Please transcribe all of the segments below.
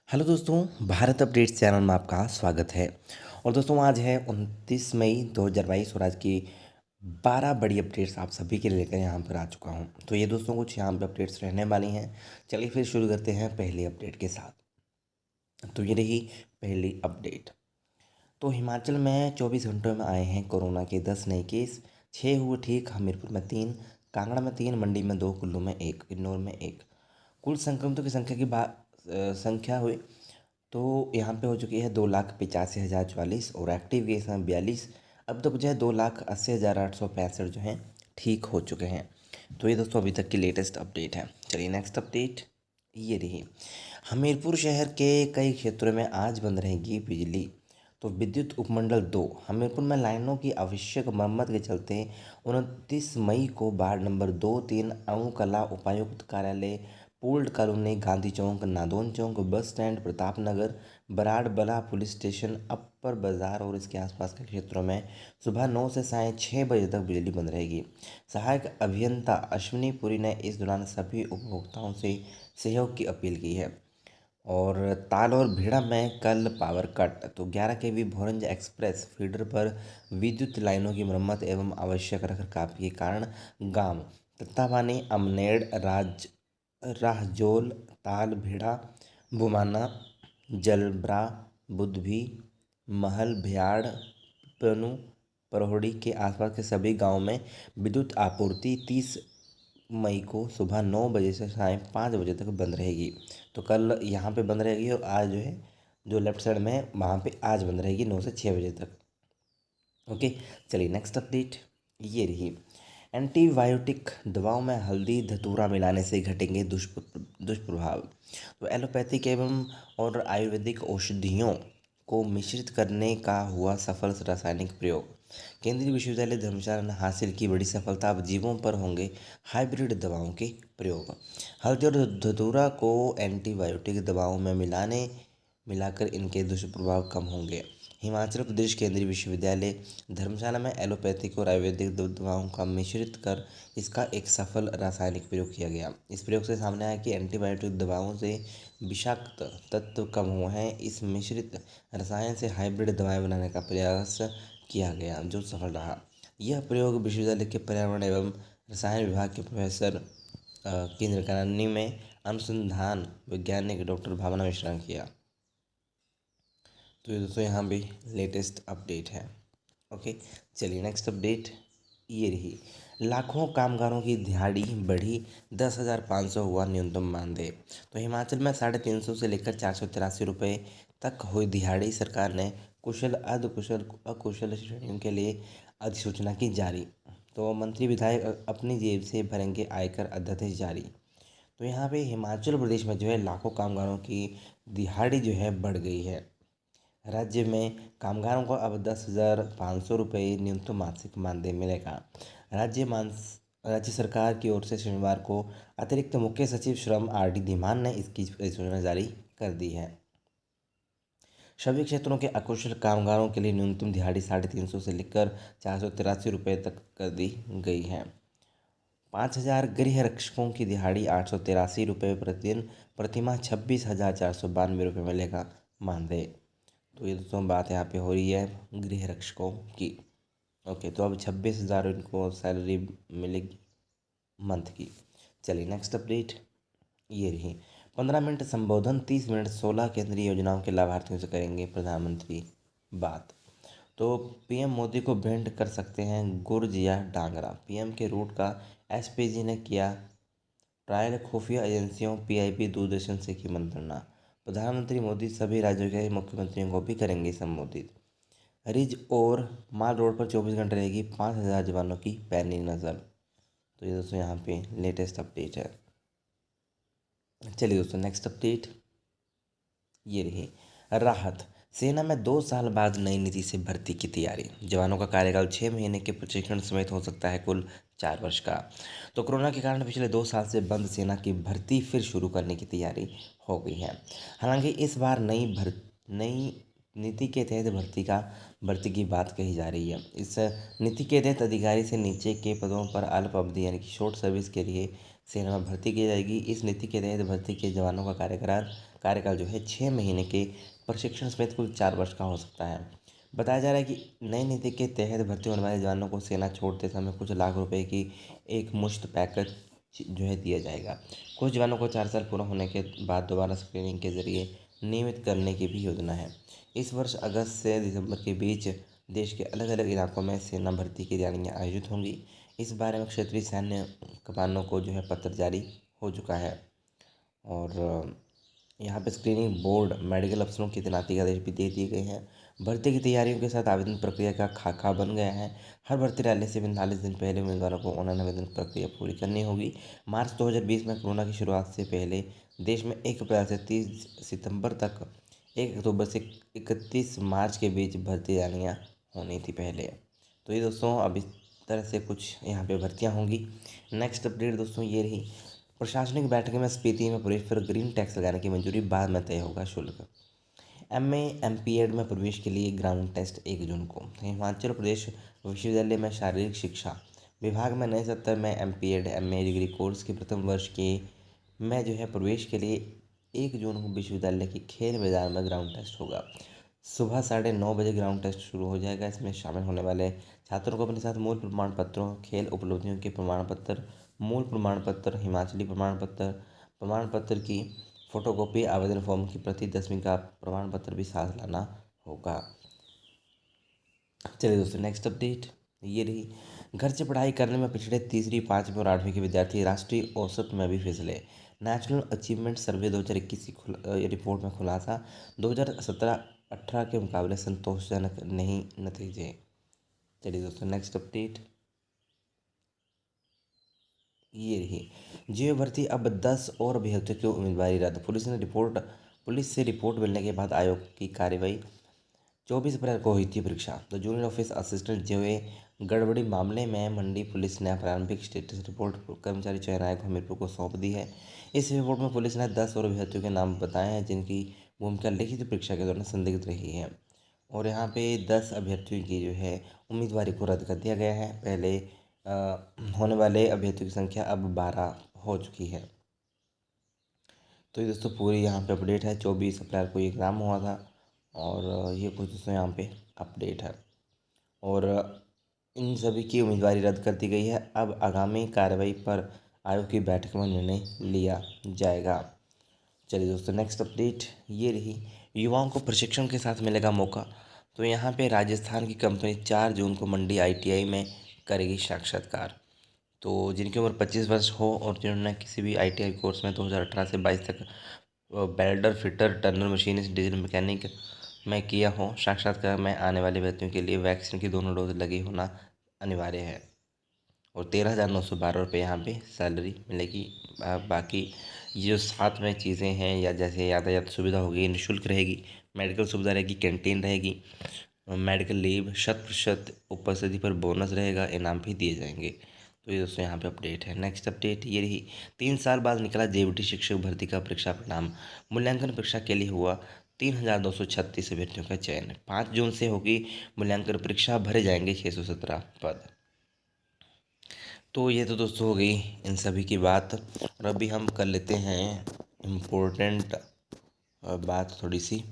Hello दोस्तों, Bharat update channel में आपका स्वागत है। और दोस्तों आज है 29 मई 2022 और आज की 12 बड़ी अपडेट्स आप सभी के लिए लेकर यहाँ पर आ चुका हूँ। तो ये दोस्तों कुछ यहाँ पे अपडेट्स रहने वाली हैं। चलिए फिर शुरू करते हैं पहली अपडेट के साथ। तो ये रही पहली अपडेट। तो हिमाचल में 24 घंटों में आए हैं कोरोना के 10 नए केस। 6 हुए ठीक। हमीरपुर में 3, कांगड़ा में 3, मंडी में 2, कुल्लू में 1, किन्नौर में 1। कुल संक्रमितों की संख्या की संख्या हुई तो यहाँ पे हो चुकी है 2,85,044 और एक्टिव केस हैं 42। अब तक जो है 2,80,865 जो हैं ठीक हो चुके हैं। तो ये दोस्तों अभी तक की लेटेस्ट अपडेट है। चलिए नेक्स्ट अपडेट ये रही। हमीरपुर शहर के कई क्षेत्रों में आज बंद रहेगी बिजली। तो विद्युत उपमंडल 2 हमीरपुर में लाइनों की आवश्यक मरम्मत के चलते 29 मई को वार्ड नंबर 2-3 अणुकला उपायुक्त कार्यालय, पोल्ड कॉलोनी, गांधी चौक, नादौन चौक, bus stand, Pratap Nagar, बराड़बला police station, अपर बाजार और इसके आसपास के क्षेत्रों में सुबह 9 से साढ़े 6 बजे तक बिजली बंद रहेगी। सहायक अभियंता अश्विनी पुरी ने इस दौरान सभी उपभोक्ताओं से सहयोग की अपील की है। और ताल और भीड़ा में कल पावर कट। तो 11 केवी भोरंज एक्सप्रेस फीडर पर विद्युत लाइनों की मरम्मत एवं आवश्यक रखरखाव के कारण गांव तत्तावानी, अमनेड़, राहजोल, ताल भीड़ा, बुमाना, जलब्रा, बुधभी, महल, भ्याड़, पनु, परहोड़ी के आसपास के सभी गांवों में विद्युत आपूर्ति 30 मई को सुबह 9 बजे से साढ़े 5 बजे तक बंद रहेगी। तो कल यहाँ पे बंद रहेगी और आज जो है जो लेफ्ट साइड में है वहाँ पे आज बंद रहेगी 9 से 6 बजे तक। ओके, चलिए नेक्स्ट अपडेट ये रही। एंटीबायोटिक दवाओं में हल्दी धतूरा मिलाने से घटेंगे दुष्प्रभाव। तो एलोपैथिक एवं और आयुर्वेदिक औषधियों को मिश्रित करने का हुआ सफल रासायनिक प्रयोग। केंद्रीय विश्वविद्यालय धर्मशाला ने हासिल की बड़ी सफलता। अब जीवों पर होंगे हाइब्रिड दवाओं के प्रयोग। हल्दी और धतूरा को एंटीबायोटिक दवाओं में मिलाकर इनके दुष्प्रभाव कम होंगे। हिमाचल प्रदेश केंद्रीय विश्वविद्यालय धर्मशाला में एलोपैथिक और आयुर्वेदिक दवाओं का मिश्रित कर इसका एक सफल रासायनिक प्रयोग किया गया। इस प्रयोग से सामने आया कि एंटीबायोटिक दवाओं से विषाक्त तत्व कम हुए हैं। इस मिश्रित रसायन से हाइब्रिड दवाएं बनाने का प्रयास किया गया जो सफल रहा। यह प्रयोग विश्वविद्यालय के पर्यावरण एवं रसायन विभाग के प्रोफेसर केंद्र करानी में अनुसंधान वैज्ञानिक डॉक्टर भावना मिश्रा ने किया। तो ये दोस्तों यहाँ भी लेटेस्ट अपडेट है। ओके, चलिए नेक्स्ट अपडेट ये रही। लाखों कामगारों की दिहाड़ी बढ़ी, 10,500 हुआ न्यूनतम मानदेय। तो हिमाचल में 350 से लेकर 483 रुपये तक हुई दिहाड़ी। सरकार ने कुशल, अर्धकुशल, अकुशल श्रेणियों के लिए अधिसूचना की जारी। तो मंत्री विधायक अपनी जेब से भरेंगे आयकर अध्यादेश जारी। तो यहाँ पे हिमाचल प्रदेश में जो है लाखों कामगारों की दिहाड़ी जो है बढ़ गई है। राज्य में कामगारों को अब 10,500 रुपये न्यूनतम मासिक मानदेय मिलेगा। राज्य सरकार की ओर से शनिवार को अतिरिक्त मुख्य सचिव श्रम RD धीमान ने इसकी अधिसूचना जारी कर दी है। सभी क्षेत्रों के अकुशल कामगारों के लिए न्यूनतम दिहाड़ी 350 से लेकर 483 रुपये तक कर दी गई है। 5,000 गृह रक्षकों की दिहाड़ी 883 रुपये प्रतिदिन, प्रतिमाह 26,492 रुपये मिलेगा मानदेय। तो ये दोस्तों बात यहाँ पे हो रही है गृह रक्षकों की। ओके, तो अब 26,000 इनको सैलरी मिलेगी मंथ की। चलिए नेक्स्ट अपडेट ये रही। 15 मिनट संबोधन, 30 मिनट 16 केंद्रीय योजनाओं के लाभार्थियों से करेंगे प्रधानमंत्री बात। तो PM मोदी को भेंट कर सकते हैं गुर्ज या डांगरा। PM के रूट का SPG ने किया ट्रायल। खुफिया एजेंसियों PIB दूरदर्शन से की मंत्रणा। प्रधानमंत्री मोदी सभी राज्यों के मुख्यमंत्रियों को भी करेंगे संबोधित। रिज और माल रोड पर 24 घंटे रहेगी 5,000 जवानों की पैनी नज़र। तो ये दोस्तों यहाँ पे लेटेस्ट अपडेट है। चलिए दोस्तों नेक्स्ट अपडेट ये रही। राहत, सेना में 2 साल बाद नई नीति से भर्ती की तैयारी। जवानों का कार्यकाल 6 महीने के प्रशिक्षण समेत हो सकता है कुल 4 वर्ष का। तो कोरोना के कारण पिछले 2 साल से बंद सेना की भर्ती फिर शुरू करने की तैयारी हो गई है। हालांकि इस बार नई नीति के तहत भर्ती की बात कही जा रही है। इस नीति के तहत अधिकारी से नीचे के पदों पर अल्प अवधि यानी कि शॉर्ट सर्विस के लिए सेना में भर्ती की जाएगी। इस नीति के तहत भर्ती के जवानों का कार्यकाल जो है 6 महीने के प्रशिक्षण समेत कुल 4 वर्ष का हो सकता है। बताया जा रहा है कि नई नीति के तहत भर्ती होने वाले जवानों को सेना छोड़ते समय कुछ लाख रुपए की एक मुश्त पैकेज जो है दिया जाएगा। कुछ जवानों को 4 साल पूरा होने के बाद दोबारा स्क्रीनिंग के जरिए नियमित करने की भी योजना है। इस वर्ष अगस्त से दिसंबर के बीच देश के अलग अलग इलाकों में सेना भर्ती की रैलियाँ आयोजित होंगी। इस बारे में क्षेत्रीय सैन्य कमानों को जो है पत्र जारी हो चुका है। और यहाँ पे स्क्रीनिंग बोर्ड मेडिकल अफसरों की तैनाती के आदेश भी दे दिए गए हैं। भर्ती की तैयारियों के साथ आवेदन प्रक्रिया का खाका बन गया है। हर भर्ती रैली से 45 दिन पहले उम्मीदवारों को ऑनलाइन आवेदन प्रक्रिया पूरी करनी होगी। मार्च 2020 में कोरोना की शुरुआत से पहले देश में 1 अप्रैल से 30 सितंबर तक 1 अक्टूबर से 31 मार्च के बीच भर्ती रैलियाँ होनी थी पहले। तो ये दोस्तों अब इस तरह से कुछ यहाँ पे भर्तियाँ होंगी। नेक्स्ट अपडेट दोस्तों ये रही, प्रशासनिक बैठक में स्पीति में प्रवेश पर ग्रीन टैक्स लगाने की मंजूरी, बाद में तय होगा शुल्क। MA MPED में प्रवेश के लिए ग्राउंड टेस्ट 1 जून को। हिमाचल प्रदेश विश्वविद्यालय में शारीरिक शिक्षा विभाग में नए सत्र में MPED MA डिग्री कोर्स के प्रथम वर्ष के में जो है प्रवेश के लिए 1 जून को विश्वविद्यालय के खेल मैदान में ग्राउंड टेस्ट होगा। सुबह 9:30 बजे ग्राउंड टेस्ट शुरू हो जाएगा। इसमें शामिल होने वाले छात्रों को अपने साथ मूल प्रमाण पत्रों, खेल उपलब्धियों के प्रमाण पत्र, मूल प्रमाण पत्र, हिमाचली प्रमाण पत्र की फोटोकॉपी, आवेदन फॉर्म की प्रति, 10वीं का प्रमाण पत्र भी साथ लाना होगा। चलिए दोस्तों नेक्स्ट अपडेट ये रही, घर से पढ़ाई करने में पिछड़े तीसरी, 5वीं और 8वीं के विद्यार्थी राष्ट्रीय औसत में भी फिसले। नेशनल अचीवमेंट सर्वे 2021 की रिपोर्ट में खुलासा, 2017-18 के मुकाबले संतोषजनक नहीं नतीजे। चलिए दोस्तों नेक्स्ट अपडेट ये रही, जीव भर्ती अब 10 और अभ्यर्थियों की उम्मीदवारी रद्द। पुलिस से रिपोर्ट मिलने के बाद आयोग की कार्रवाई। 24 अप्रैल को हुई थी परीक्षा। तो जूनियर ऑफिस असिस्टेंट जेवे गड़बड़ी मामले में मंडी पुलिस ने प्रारंभिक स्टेटस रिपोर्ट कर्मचारी चयन आयोग हमीरपुर को सौंप दी है। इस रिपोर्ट में पुलिस ने 10 और अभ्यर्थियों के नाम बताए हैं जिनकी भूमिका लिखित परीक्षा के दौरान संदिग्ध रही है। और यहाँ पे 10 अभ्यर्थियों की जो है उम्मीदवारी को रद्द कर दिया गया है। पहले होने वाले अभ्यर्थियों की संख्या अब 12 हो चुकी है। तो ये दोस्तों पूरी यहाँ पे अपडेट है। 24 अप्रैल को ये एग्ज़ाम हुआ था और ये कुछ दोस्तों यहाँ पे अपडेट है। और इन सभी की उम्मीदवारी रद्द कर दी गई है। अब आगामी कार्रवाई पर आयोग की बैठक में निर्णय लिया जाएगा। चलिए दोस्तों नेक्स्ट अपडेट ये रही, युवाओं को प्रशिक्षण के साथ मिलेगा मौका। तो यहाँ पे राजस्थान की कंपनी 4 जून को मंडी ITI में करेगी साक्षात्कार। तो जिनकी उम्र 25 वर्ष हो और जिन्होंने किसी भी ITI कोर्स में 2018 से 22 तक welder, fitter, Turner machinist, diesel mechanic में किया हो, साक्षात्कार में आने वाले व्यक्तियों के लिए वैक्सीन की दोनों डोज लगी होना अनिवार्य है। और 13,912 रुपये यहाँ पे सैलरी मिलेगी। बाकी ये जो साथ में चीज़ें हैं या जैसे यातायात सुविधा होगी, निःशुल्क रहेगी, मेडिकल सुविधा रहेगी, कैंटीन रहेगी, मेडिकल लीव, 100% उपस्थिति पर बोनस रहेगा, इनाम भी दिए जाएंगे। तो ये दोस्तों यहाँ पे अपडेट है। नेक्स्ट अपडेट ये रही, 3 साल बाद निकला JBT शिक्षक भर्ती का परीक्षा परिणाम। मूल्यांकन परीक्षा के लिए हुआ 3,236 अभ्यर्थियों का चयन। 5 जून से होगी मूल्यांकन परीक्षा, भरे जाएंगे 617 पद। तो ये तो दोस्तों हो गई इन सभी की बात। और अभी हम कर लेते हैं इम्पोर्टेंट बात थोड़ी सी।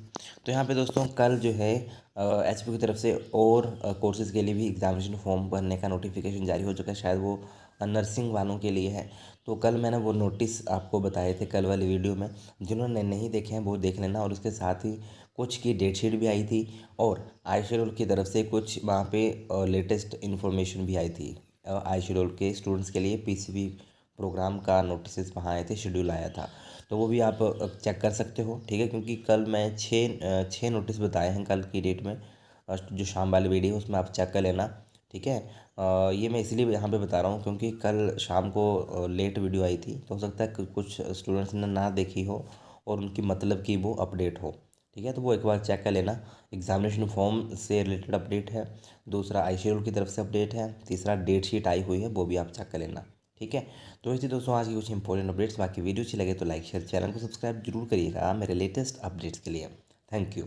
तो यहाँ पे दोस्तों कल जो है HP की तरफ से और कोर्सेज़ के लिए भी एग्जामिनेशन फॉर्म भरने का नोटिफिकेशन जारी हो चुका है। शायद वो नर्सिंग वालों के लिए है। तो कल मैंने वो नोटिस आपको बताए थे कल वाली वीडियो में। जिन्होंने नहीं देखे हैं वो देख लेना। और उसके साथ ही कुछ की डेट शीट भी आई थी और आई शेड्यूल की तरफ से कुछ वहाँ पे लेटेस्ट इन्फॉर्मेशन भी आई थी। आई शेड्यूल के स्टूडेंट्स के लिए PCB प्रोग्राम का नोटिस वहाँ आए थे, शेड्यूल आया था। तो वो भी आप चेक कर सकते हो, ठीक है। क्योंकि कल मैं छः नोटिस बताए हैं कल की डेट में। जो शाम वाली वीडियो उसमें आप चेक कर लेना, ठीक है। ये मैं इसलिए यहाँ पे बता रहा हूँ क्योंकि कल शाम को लेट वीडियो आई थी। तो हो सकता है कि कुछ स्टूडेंट्स ने ना देखी हो और उनकी मतलब की वो अपडेट हो, ठीक है। तो वो एक बार चेक कर लेना। एग्जामिनेशन फॉर्म से रिलेटेड अपडेट है, दूसरा आई शेड्यूल की तरफ से अपडेट है, तीसरा डेट शीट आई हुई है, वो भी आप चेक कर लेना, ठीक है। तो ऐसे दोस्तों आज की कुछ इंपॉर्टेंट अपडेट्स। बाकी वीडियो अच्छी लगे तो लाइक शेयर, चैनल को सब्सक्राइब जरूर करिएगा मेरे लेटेस्ट अपडेट्स के लिए। Thank you.